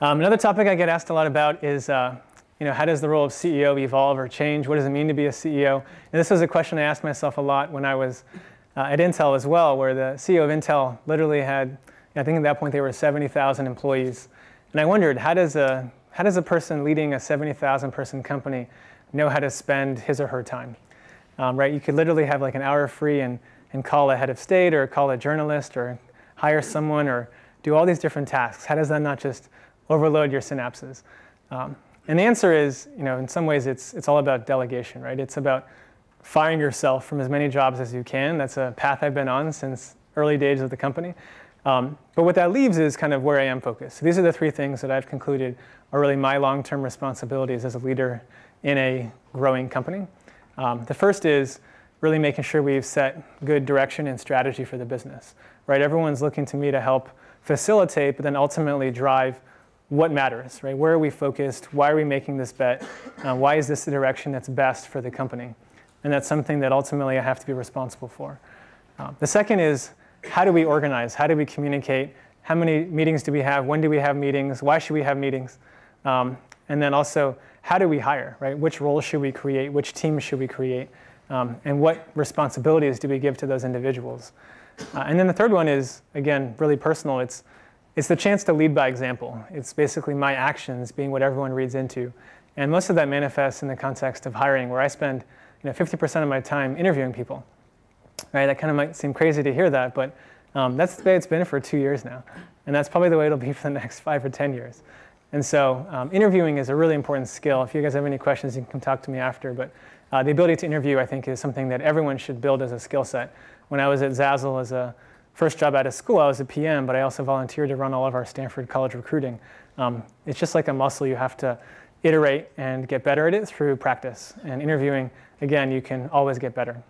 Another topic I get asked a lot about is, how does the role of CEO evolve or change? What does it mean to be a CEO? And this was a question I asked myself a lot when I was at Intel as well, where the CEO of Intel literally had, I think at that point they were 70,000 employees. And I wondered, how does a person leading a 70,000 person company know how to spend his or her time? Right? You could literally have like an hour free and call a head of state or call a journalist or hire someone or do all these different tasks. How does that not just overload your synapses? And the answer is, in some ways it's all about delegation, right? It's about firing yourself from as many jobs as you can. That's a path I've been on since early days of the company. But what that leaves is kind of where I am focused. So these are the three things that I've concluded are really my long-term responsibilities as a leader in a growing company. The first is really making sure we've set good direction and strategy for the business, right? Everyone's looking to me to help facilitate, but then ultimately drive what matters, right? Where are we focused? Why are we making this bet? Why is this the direction that's best for the company? And that's something that ultimately I have to be responsible for. The second is, how do we organize? How do we communicate? How many meetings do we have? When do we have meetings? Why should we have meetings? And then also, how do we hire, right? Which roles should we create? Which teams should we create? And what responsibilities do we give to those individuals? And then the third one is, again, really personal. It's the chance to lead by example. It's basically my actions being what everyone reads into. And most of that manifests in the context of hiring, where I spend 50% of my time interviewing people. Right? That kind of might seem crazy to hear that, but that's the way it's been for 2 years now. And that's probably the way it'll be for the next 5 or 10 years. And so interviewing is a really important skill. If you guys have any questions, you can come talk to me after. But the ability to interview, I think, is something that everyone should build as a skill set. When I was at Zazzle as a first job out of school, I was a PM, but I also volunteered to run all of our Stanford college recruiting. It's just like a muscle. You have to iterate and get better at it through practice. And interviewing, again, you can always get better.